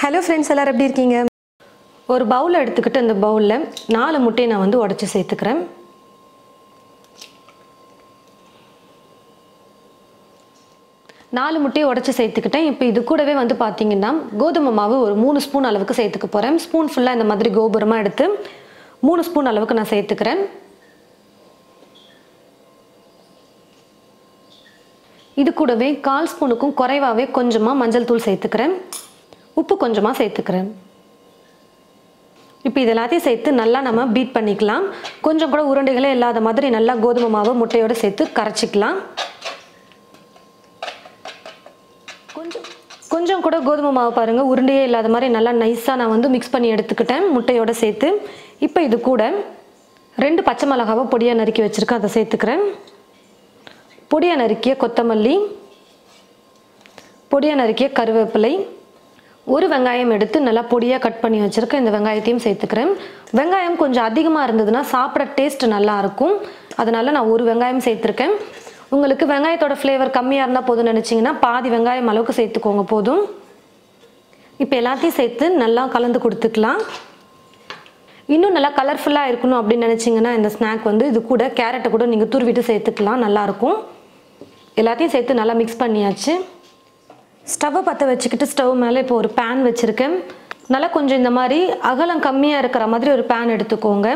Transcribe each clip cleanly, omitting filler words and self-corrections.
Hello friends, எல்லாரும் எப்படி இருக்கீங்க? ஒரு பவுல் எடுத்துக்கிட்டு அந்த பவுலில் 4 முட்டையை நான் வந்து உடச்சி சேர்த்துக்கிறேன். நாலு முட்டையை உடச்சி சேர்த்துக்கிட்டேன். இப்போ இது கூடவே வந்து பார்த்தீங்கன்னா கோதுமை மாவு ஒரு 3 ஸ்பூன் அளவுக்கு சேர்த்துக்க போகிறேன். ஸ்பூன் ஃபுல்லாக இந்த மாதிரி கோபுரமாக எடுத்து 3 ஸ்பூன் அளவுக்கு நான் சேர்த்துக்கிறேன். இது கூடவே 1/4 ஸ்பூனுக்கும் குறைவாகவே கொஞ்சமாக மஞ்சள் தூள் சேர்த்துக்கிறேன். உப்பு கொஞ்சமாக சேர்த்துக்கிறேன். இப்போ இது எல்லாத்தையும் சேர்த்து நல்லா நம்ம பீட் பண்ணிக்கலாம். கொஞ்சம் கூட உருண்டைகளே இல்லாத மாதிரி நல்லா கோதுமை மாவு முட்டையோடு சேர்த்து கரைச்சிக்கலாம். கொஞ்சம் கூட கோதுமை மாவு பாருங்கள், உருண்டையே இல்லாத மாதிரி நல்லா நைஸாக நான் வந்து மிக்ஸ் பண்ணி எடுத்துக்கிட்டேன் முட்டையோடு சேர்த்து. இப்போ இது கூட 2 பச்சை மிளகாவை பொடியாக நறுக்கி வச்சுருக்கேன், அதை சேர்த்துக்கிறேன். பொடியாக நறுக்கிய கொத்தமல்லி, பொடியாக நறுக்கிய கருவேப்பிலை, ஒரு வெங்காயம் எடுத்து நல்லா பொடியாக கட் பண்ணி வச்சுருக்கேன். இந்த வெங்காயத்தையும் சேர்த்துக்கிறேன். வெங்காயம் கொஞ்சம் அதிகமாக இருந்ததுன்னா சாப்பிட டேஸ்ட் நல்லாயிருக்கும், அதனால் நான் ஒரு வெங்காயம் சேர்த்துருக்கேன். உங்களுக்கு வெங்காயத்தோட ஃப்ளேவர் கம்மியாக இருந்தால் போதும்னு நினச்சிங்கன்னா பாதி வெங்காயம் அளவுக்கு சேர்த்துக்கோங்க போதும். இப்போ எல்லாத்தையும் சேர்த்து நல்லா கலந்து கொடுத்துக்கலாம். இன்னும் நல்லா கலர்ஃபுல்லாக இருக்கணும் அப்படின்னு நினச்சிங்கன்னா இந்த ஸ்நாக் வந்து இது கூட கேரட்டை கூட நீங்கள் துருவிட்டு சேர்த்துக்கலாம், நல்லாயிருக்கும். எல்லாத்தையும் சேர்த்து நல்லா மிக்ஸ் பண்ணியாச்சு. ஸ்டவ்வை பற்ற வச்சுக்கிட்டு ஸ்டவ் மேலே இப்போ ஒரு பேன் வச்சுருக்கேன். நல்லா கொஞ்சம் இந்த மாதிரி அகலம் கம்மியாக இருக்கிற மாதிரி ஒரு பேன் எடுத்துக்கோங்க.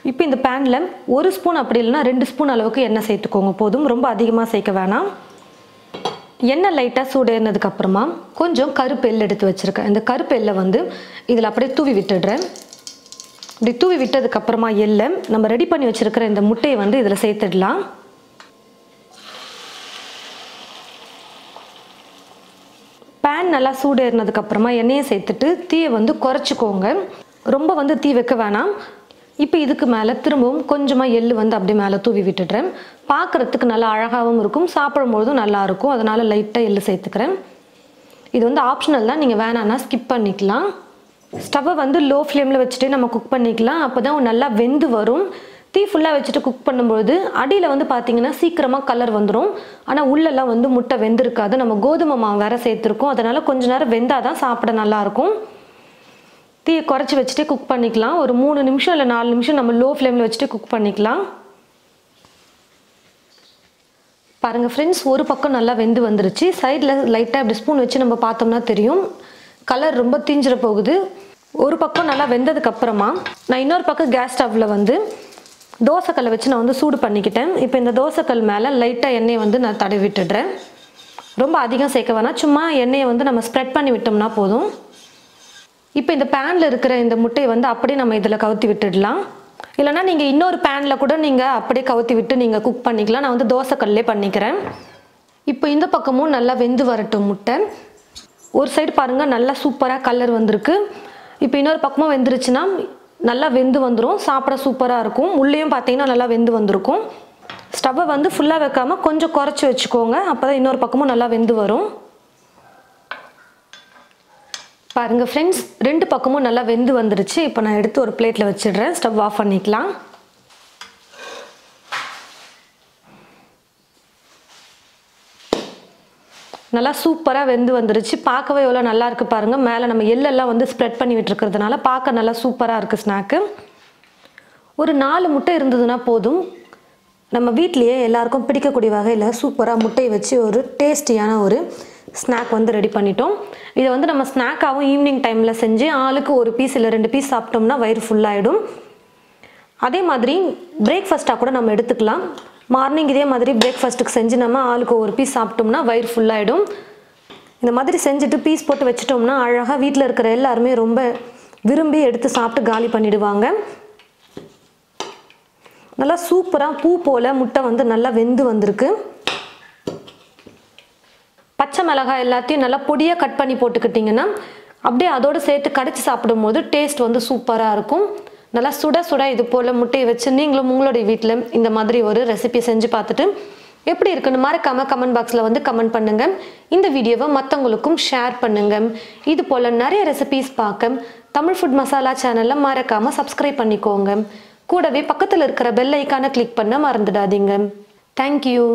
இப்போ இந்த பேனில் 1 ஸ்பூன் அப்படி இல்லைன்னா 2 ஸ்பூன் அளவுக்கு எண்ணெய் சேர்த்துக்கோங்க போதும், ரொம்ப அதிகமாக சேர்க்க வேணாம். எண்ணெய் லைட்டாக சூடேறினதுக்கப்புறமா கொஞ்சம் கருப்பு எள் எடுத்து வச்சுருக்கேன். இந்த கருப்பு எள்ளை வந்து இதில் அப்படியே தூவி விட்டுடுறேன். இப்படி தூவி விட்டதுக்கப்புறமா எள்ளை நம்ம ரெடி பண்ணி வச்சுருக்கிற இந்த முட்டையை வந்து இதில் சேர்த்துடலாம். பேன் நல்லா சூடேறினதுக்கப்புறமா எண்ணெயை சேர்த்துட்டு தீயை வந்து குறைச்சிக்கோங்க, ரொம்ப வந்து தீ வைக்க வேணாம். இப்போ இதுக்கு மேலே திரும்பவும் கொஞ்சமாக எள்ளு வந்து அப்படியே மேலே தூவி விட்டுடுறேன். பார்க்குறதுக்கு நல்லா அழகாகவும் இருக்கும், சாப்பிடும்பொழுதும் நல்லாயிருக்கும், அதனால் லைட்டாக எள்ளு சேர்த்துக்கிறேன். இது வந்து ஆப்ஷனல் தான், நீங்கள் வேணான்னா ஸ்கிப் பண்ணிக்கலாம். ஸ்டவ்வை வந்து லோ ஃப்ளேமில் வச்சுட்டு நம்ம குக் பண்ணிக்கலாம், அப்போ தான் நல்லா வெந்து வரும். தீ ஃபுல்லாக வச்சுட்டு குக் பண்ணும்பொழுது அடியில் வந்து பார்த்திங்கன்னா சீக்கிரமாக கலர் வந்துடும், ஆனால் உள்ளெல்லாம் வந்து முட்டை வெந்திருக்காது. நம்ம கோதுமை மாவு வேறு சேர்த்துருக்கோம், அதனால் கொஞ்ச நேரம் வெந்தால் தான் சாப்பிட நல்லாயிருக்கும். தீயை குறைச்சி வச்சுட்டே குக் பண்ணிக்கலாம். ஒரு 3 நிமிஷம் இல்லை 4 நிமிஷம் நம்ம லோ ஃப்ளேமில் வச்சுட்டு குக் பண்ணிக்கலாம். பாருங்கள் ஃப்ரெண்ட்ஸ், ஒரு பக்கம் நல்லா வெந்து வந்துருச்சு. சைடில் லைட்டாக இப்படி ஸ்பூன் வச்சு நம்ம பார்த்தோம்னா தெரியும் கலர் ரொம்ப தீஞ்சிட போகுது. ஒரு பக்கம் நல்லா வெந்ததுக்கப்புறமா நான் இன்னொரு பக்கம் கேஸ் ஸ்டவ்வில் வந்து தோசைக்கல்லை வச்சு நான் வந்து சூடு பண்ணிக்கிட்டேன். இப்போ இந்த தோசைக்கல் மேலே லைட்டாக எண்ணெயை வந்து நான் தடவி விட்டுடுறேன். ரொம்ப அதிகம் சேர்க்க வேணாம், சும்மா எண்ணெயை வந்து நம்ம ஸ்ப்ரெட் பண்ணி விட்டோம்னா போதும். இப்போ இந்த பேனில் இருக்கிற இந்த முட்டையை வந்து அப்படியே நம்ம இதில் கவுத்தி விட்டுடலாம். இல்லைனா நீங்கள் இன்னொரு பேனில் கூட நீங்கள் அப்படியே கவுத்தி விட்டு நீங்கள் குக் பண்ணிக்கலாம். நான் வந்து தோசைக்கல்லே பண்ணிக்கிறேன். இப்போ இந்த பக்கமும் நல்லா வெந்து வரட்டும் முட்டை. ஒரு சைடு பாருங்கள் நல்லா சூப்பராக கலர் வந்திருக்கு. இப்போ இன்னொரு பக்கமும் வெந்துருச்சுன்னா நல்லா வெந்து வந்துடும், சாப்பிட சூப்பராக இருக்கும். உள்ளேயும் பார்த்தீங்கன்னா நல்லா வெந்து வந்திருக்கும். ஸ்டவ்வை வந்து ஃபுல்லாக வைக்காமல் கொஞ்சம் குறைச்சி வச்சுக்கோங்க, அப்போ தான் இன்னொரு பக்கமும் நல்லா வெந்து வரும். பாருங்கள் ஃப்ரெண்ட்ஸ், 2 பக்கமும் நல்லா வெந்து வந்துருச்சு. இப்போ நான் எடுத்து ஒரு பிளேட்டில் வச்சிடுறேன். ஸ்டவ் ஆஃப் பண்ணிக்கலாம். நல்லா சூப்பராக வெந்து வந்துருச்சு. பார்க்கவே எவ்வளோ நல்லா இருக்குது பாருங்கள். மேலே நம்ம எள்ளெல்லாம் வந்து ஸ்ப்ரெட் பண்ணி விட்டுருக்கிறதுனால பார்க்க நல்லா சூப்பராக இருக்குது ஸ்நாக்கு. ஒரு 4 முட்டை இருந்ததுன்னா போதும், நம்ம வீட்லேயே எல்லாருக்கும் பிடிக்கக்கூடிய வகையில் சூப்பராக முட்டையை வச்சு ஒரு டேஸ்டியான ஒரு ஸ்நாக் வந்து ரெடி பண்ணிட்டோம். இதை வந்து நம்ம ஸ்நாக்காகவும் ஈவினிங் டைமில் செஞ்சு ஆளுக்கு ஒரு பீஸ் இல்லை 2 பீஸ் சாப்பிட்டோம்னா வயிறு ஃபுல்லாகிடும். அதே மாதிரி பிரேக்ஃபாஸ்ட்டாக கூட நம்ம எடுத்துக்கலாம். மார்னிங் இதே மாதிரி பிரேக்ஃபாஸ்ட்டுக்கு செஞ்சு நம்ம ஆளுக்கு ஒரு பீஸ் சாப்பிட்டோம்னா வயிறு ஃபுல்லாகிடும். இந்த மாதிரி செஞ்சுட்டு பீஸ் போட்டு வச்சிட்டோம்னா அழகாக வீட்டில் இருக்கிற எல்லாருமே ரொம்ப விரும்பி எடுத்து சாப்பிட்டு காலி பண்ணிவிடுவாங்க. நல்லா சூப்பராக பூ போல் முட்டை வந்து நல்லா வெந்து வந்திருக்கு. பச்சை மிளகாய் எல்லாத்தையும் நல்லா பொடியாக கட் பண்ணி போட்டுக்கிட்டிங்கன்னா அப்படியே அதோடு சேர்த்து கடிச்சு சாப்பிடும்போது டேஸ்ட் வந்து சூப்பராக இருக்கும். நல்லா சுட சுட இது போல் முட்டையை வச்சு நீங்களும் உங்களுடைய வீட்டில் இந்த மாதிரி ஒரு ரெசிபி செஞ்சு பார்த்துட்டு எப்படி இருக்குன்னு மறக்காமல் கமெண்ட் பாக்ஸில் வந்து கமெண்ட் பண்ணுங்கள். இந்த வீடியோவை மற்றவங்களுக்கும் ஷேர் பண்ணுங்கள். இது போல் நிறைய ரெசிபிஸ் பார்க்க தமிழ் ஃபுட் மசாலா சேனலில் மறக்காமல் சப்ஸ்கிரைப் பண்ணிக்கோங்க. கூடவே பக்கத்தில் இருக்கிற பெல் ஐக்கானை கிளிக் பண்ண மறந்துடாதீங்க. தேங்க்யூ.